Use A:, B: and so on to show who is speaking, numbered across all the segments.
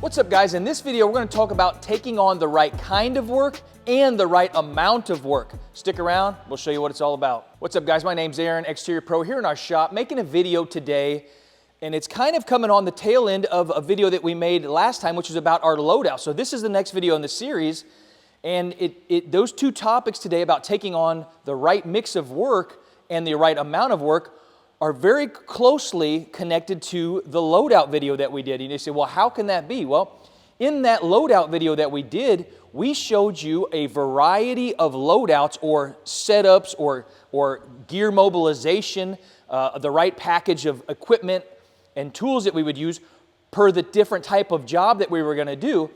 A: What's up, guys? In this video, we're going to talk about taking on the right kind of work and the right amount of work. Stick around, we'll show you what it's all about. What's up, guys? My name's Aaron, Exterior Pro, here in our shop, making a video today, and it's kind of coming on the tail end of a video that we made last time, which was about our loadout. So this is the next video in the series, and those two topics today about taking on the right mix of work and the right amount of work are very closely connected to the loadout video that we did. And you say, well, how can that be? Well, in that loadout video that we did, we showed you a variety of loadouts or setups or gear mobilization, the right package of equipment and tools that we would use per the different type of job that we were going to do.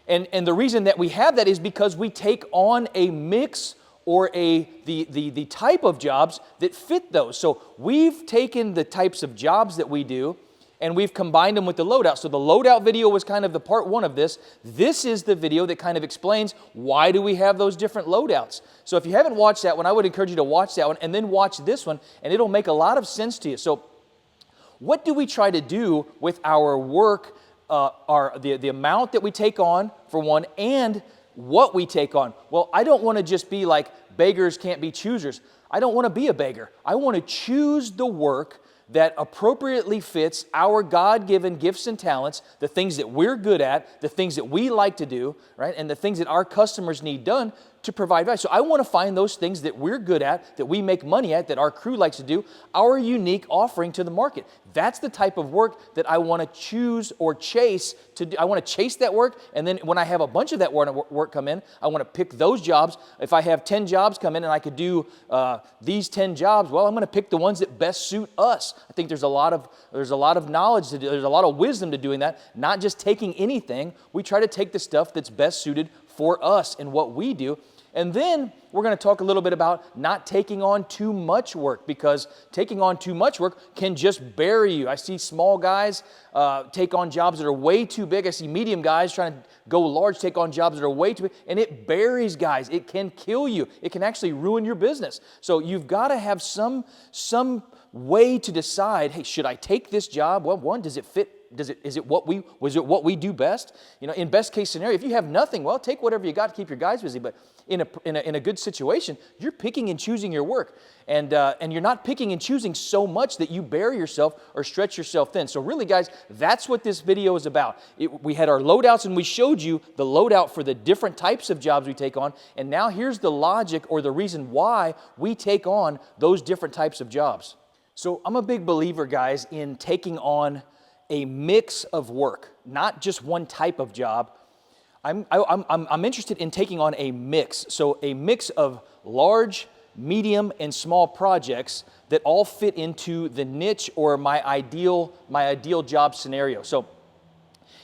A: And the reason that we have that is because we take on a mix or the type of jobs that fit those. So we've taken the types of jobs that we do and we've combined them with the loadout. So the loadout video was kind of the part one of this. This is the video that kind of explains why do we have those different loadouts. So if you haven't watched that one, I would encourage you to watch that one and then watch this one, and it'll make a lot of sense to you. So what do we try to do with our work, the amount that we take on for one, and what we take on? Well, I don't want to just be like beggars can't be choosers. I don't want to be a beggar. I want to choose the work that appropriately fits our God-given gifts and talents, the things that we're good at, the things that we like to do, right? And the things that our customers need done to provide value. So I want to find those things that we're good at, that we make money at, that our crew likes to do, our unique offering to the market. That's the type of work that I want to choose or chase to do. I want to chase that work, and then when I have a bunch of that work come in, I want to pick those jobs. If I have 10 jobs come in and I could do these 10 jobs, well, I'm going to pick the ones that best suit us. I think there's a lot of knowledge to do, there's a lot of wisdom to doing that, not just taking anything. We try to take the stuff that's best suited for us and what we do. And then we're going to talk a little bit about not taking on too much work, because taking on too much work can just bury you. I see small guys take on jobs that are way too big. I see medium guys trying to go large, take on jobs that are way too big, and it buries guys. It can kill you. It can actually ruin your business. So you've got to have some way to decide, hey, should I take this job? Well, one, does it fit? Was it what we do best? You know, in best case scenario, if you have nothing, well, take whatever you got to keep your guys busy. But in a good situation, you're picking and choosing your work, and you're not picking and choosing so much that you bury yourself or stretch yourself thin. So really, guys, that's what this video is about. We had our loadouts, and we showed you the loadout for the different types of jobs we take on. And now here's the logic or the reason why we take on those different types of jobs. So I'm a big believer, guys, in taking on a mix of work, not just one type of job. I'm interested in taking on a mix. So a mix of large, medium, and small projects that all fit into the niche or my ideal job scenario. So,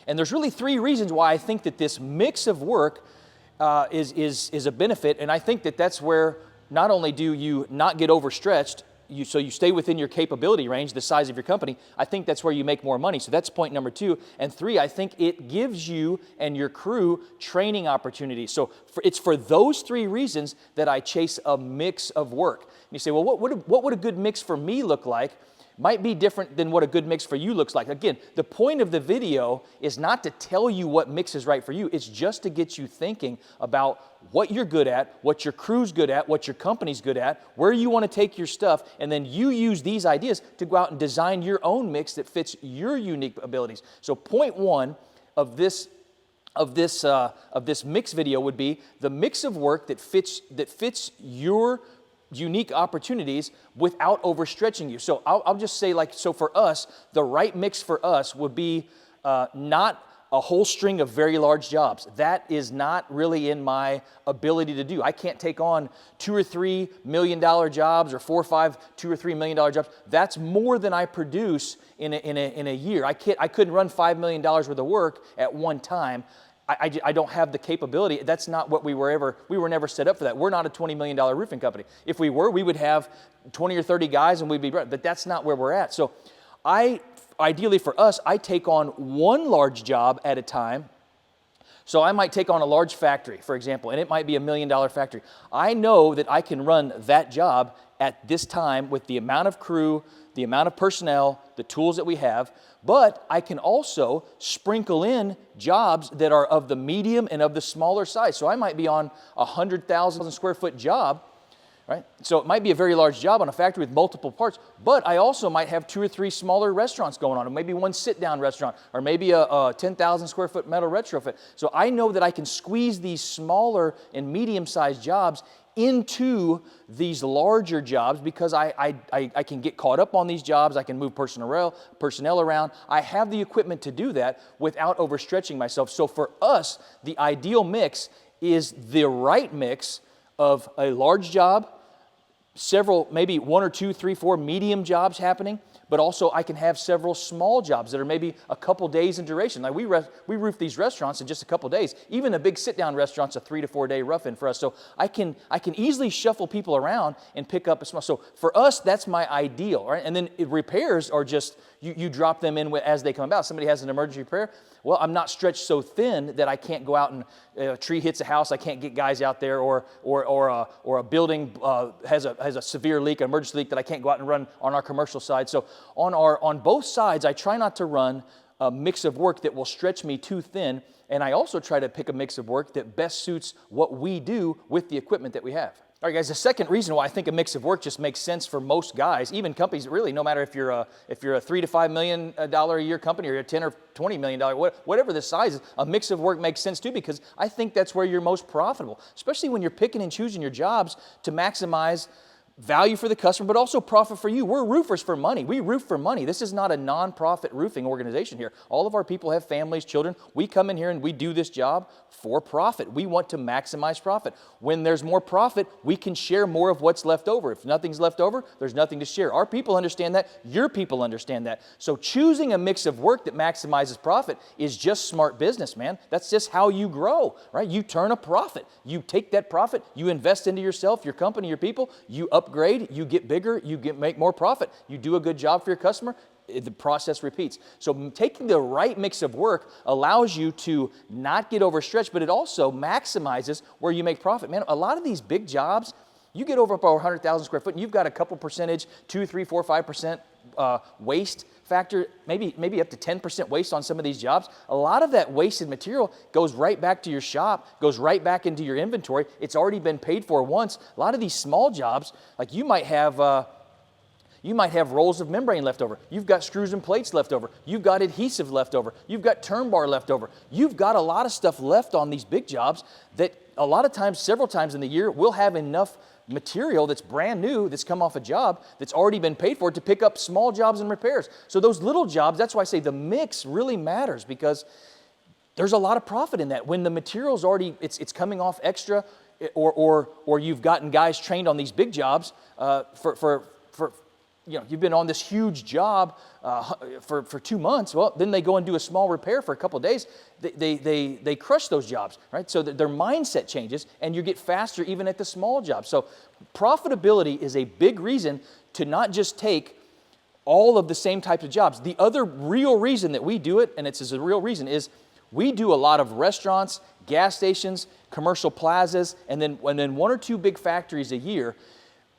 A: and there's really three reasons why I think that this mix of work is a benefit. And I think that that's where not only do you not get overstretched, so you stay within your capability range, the size of your company. I think that's where you make more money. So that's point number two. And three, I think it gives you and your crew training opportunities. So it's for those three reasons that I chase a mix of work. And you say, well, what would a good mix for me look like? Might be different than what a good mix for you looks like. Again, the point of the video is not to tell you what mix is right for you. It's just to get you thinking about what you're good at, what your crew's good at, what your company's good at, where you want to take your stuff, and then you use these ideas to go out and design your own mix that fits your unique abilities. So point one of this mix video would be the mix of work that fits your unique opportunities without overstretching you. So I'll just say, so for us, the right mix for us would be not a whole string of very large jobs. That is not really in my ability to do. I can't take on $2 or $3 million jobs or $4 or $5, $2 or $3 million jobs. That's more than I produce in a year. I couldn't run $5 million worth of work at one time. I don't have the capability. That's not what we were never set up for that. We're not a $20 million roofing company. If we were, we would have 20 or 30 guys and we'd be, but that's not where we're at. So ideally for us, I take on one large job at a time. So I might take on a large factory, for example, and it might be $1 million factory. I know that I can run that job at this time with the amount of crew, the amount of personnel, the tools that we have, but I can also sprinkle in jobs that are of the medium and of the smaller size. So I might be on a 100,000 square foot job, right? So it might be a very large job on a factory with multiple parts, but I also might have 2 or 3 smaller restaurants going on, or maybe one sit-down restaurant, or maybe a 10,000 square foot metal retrofit. So I know that I can squeeze these smaller and medium-sized jobs into these larger jobs because I can get caught up on these jobs. I can move personnel around. I have the equipment to do that without overstretching myself. So for us, the ideal mix is the right mix of a large job, several, maybe 1 or 2, 3, 4 medium jobs happening, but also I can have several small jobs that are maybe a couple days in duration. Like we roof these restaurants in just a couple days. Even a big sit-down restaurant's a 3 to 4 day rough-in for us. So I can easily shuffle people around and pick up a small. So for us, that's my ideal, right? And then repairs are just, you drop them in as they come about. Somebody has an emergency repair. Well, I'm not stretched so thin that I can't go out and a tree hits a house, I can't get guys out there, or a building has a severe leak, an emergency leak that I can't go out and run on our commercial side. So on both sides, I try not to run a mix of work that will stretch me too thin, and I also try to pick a mix of work that best suits what we do with the equipment that we have. All right, guys, the second reason why I think a mix of work just makes sense for most guys, even companies, really, no matter if you're a $3 to $5 million a year company or a $10 or $20 million, whatever the size is, a mix of work makes sense too, because I think that's where you're most profitable, especially when you're picking and choosing your jobs to maximize value for the customer, but also profit for you. We're roofers for money. We roof for money. This is not a non-profit roofing organization here. All of our people have families, children. We come in here and we do this job for profit. We want to maximize profit. When there's more profit, we can share more of what's left over. If nothing's left over, there's nothing to share. Our people understand that. Your people understand that. So choosing a mix of work that maximizes profit is just smart business, man. That's just how you grow, right? You turn a profit. You take that profit, you invest into yourself, your company, your people, you upgrade, you get bigger, make more profit. You do a good job for your customer, the process repeats. So taking the right mix of work allows you to not get overstretched, but it also maximizes where you make profit. Man, a lot of these big jobs, you get over 100,000 square foot and you've got a couple percentage, 2, 3, 4, 5% waste factor, maybe up to 10% waste on some of these jobs. A lot of that wasted material goes right back to your shop, goes right back into your inventory. It's already been paid for once. A lot of these small jobs, like you might have rolls of membrane left over. You've got screws and plates left over. You've got adhesive left over. You've got term bar left over. You've got a lot of stuff left on these big jobs that a lot of times, several times in the year, we'll have enough material that's brand new, that's come off a job, that's already been paid for to pick up small jobs and repairs. So those little jobs, that's why I say the mix really matters, because there's a lot of profit in that. When the material's already, it's coming off extra, or you've gotten guys trained on these big jobs you've been on this huge job for 2 months. Well, then they go and do a small repair for a couple of days. They crush those jobs, right? So their mindset changes, and you get faster even at the small jobs. So profitability is a big reason to not just take all of the same types of jobs. The other real reason that we do it, and it's a real reason, is we do a lot of restaurants, gas stations, commercial plazas, and then 1 or 2 big factories a year.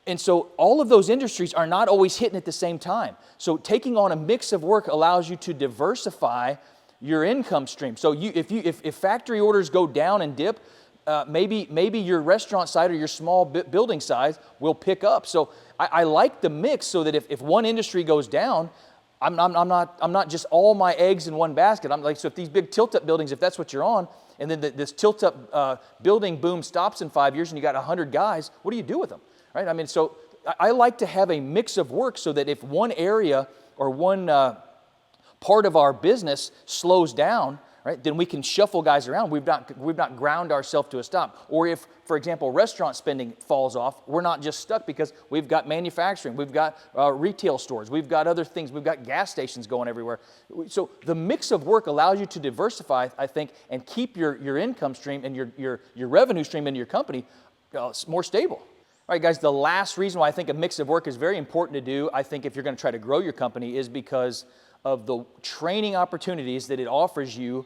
A: And so all of those industries are not always hitting at the same time. So taking on a mix of work allows you to diversify your income stream. So if factory orders go down and dip, maybe your restaurant side or your small building size will pick up. So I like the mix so that if one industry goes down, I'm not just all my eggs in one basket. I'm like, so if these big tilt-up buildings, if that's what you're on, and then this tilt-up building boom stops in 5 years and you got 100 guys, what do you do with them? Right? I mean, so I like to have a mix of work so that if one area or one part of our business slows down, right, then we can shuffle guys around. We've not ground ourselves to a stop. Or if, for example, restaurant spending falls off, we're not just stuck because we've got manufacturing, we've got retail stores, we've got other things, we've got gas stations going everywhere. So the mix of work allows you to diversify, I think, and keep your income stream and your revenue stream into your company more stable. All right, guys, the last reason why I think a mix of work is very important to do, I think if you're going to try to grow your company, is because of the training opportunities that it offers you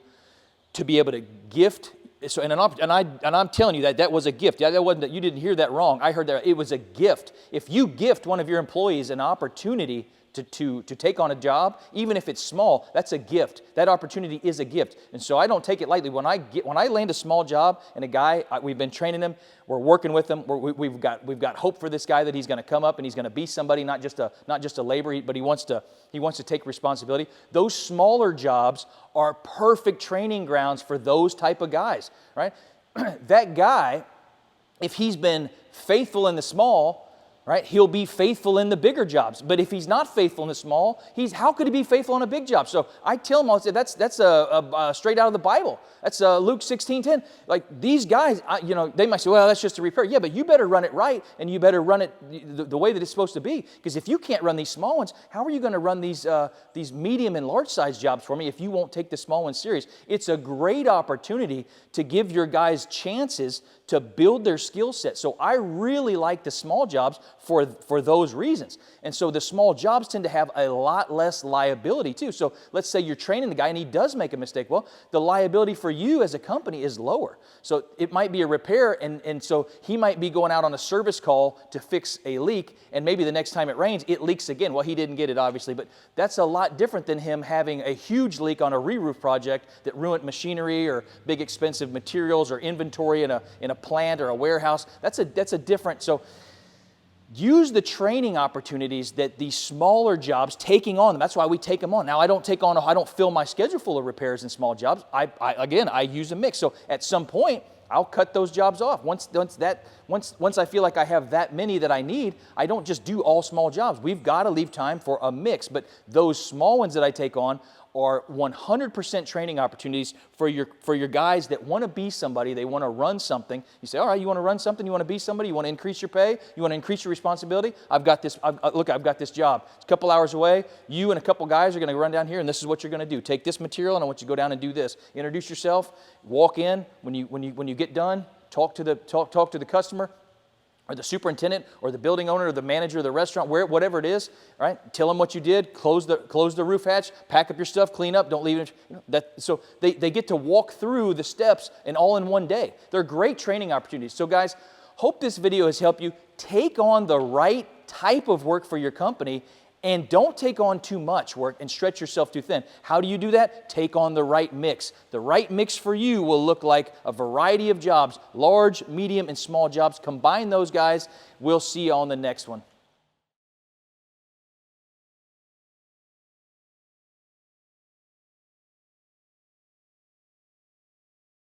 A: to be able to gift So, and I'm telling you that was a gift. That wasn't, you didn't hear that wrong. I heard that it was a gift. If you gift one of your employees an opportunity to take on a job, even if it's small, that's a gift. That opportunity is a gift. And so I don't take it lightly. When I land a small job and a guy, we've been training him, we're working with him, we've got hope for this guy that he's going to come up and he's going to be somebody, not just a laborer, but he wants to take responsibility. Those smaller jobs are perfect training grounds for those type of guys, right? That guy, if he's been faithful in the small, right, he'll be faithful in the bigger jobs. But if he's not faithful in the small, how could he be faithful in a big job? So I tell him, I'll say, that's straight out of the Bible. That's Luke 16:10. Like these guys, they might say, well, that's just a repair. Yeah, but you better run it right, and you better run it the way that it's supposed to be. Because if you can't run these small ones, how are you going to run these medium and large size jobs for me if you won't take the small ones serious? It's a great opportunity to give your guys chances to build their skill set. So I really like the small jobs for those reasons. And so the small jobs tend to have a lot less liability too. So let's say you're training the guy and he does make a mistake. Well, the liability for you as a company is lower. So it might be a repair, and so he might be going out on a service call to fix a leak, and maybe the next time it rains, it leaks again. Well, he didn't get it obviously, but that's a lot different than him having a huge leak on a re-roof project that ruined machinery or big expensive materials or inventory in a plant or a warehouse. That's a different, so use the training opportunities that these smaller jobs taking on them. That's why we take them on. Now, I don't fill my schedule full of repairs and small jobs. I use a mix. So at some point, I'll cut those jobs off. Once I feel like I have that many that I need, I don't just do all small jobs. We've got to leave time for a mix. But those small ones that I take on are 100% training opportunities for your guys that want to be somebody, they want to run something. You say, all right, you want to run something, you want to be somebody, you want to increase your pay, you want to increase your responsibility? I've got this job. It's a couple hours away. You and a couple guys are going to run down here, and this is what you're going to do. Take this material, and I want you to go down and do this. Introduce yourself, walk in. When you get done, talk to the customer, or the superintendent, or the building owner, or the manager of the restaurant, whatever it is, right? Tell them what you did, close the roof hatch, pack up your stuff, clean up, don't leave it. So they get to walk through the steps and all in one day. They're great training opportunities. So guys, hope this video has helped you take on the right type of work for your company, and don't take on too much work and stretch yourself too thin. How do you do that? Take on the right mix. The right mix for you will look like a variety of jobs, large, medium, and small jobs. Combine those guys. We'll see you on the next one.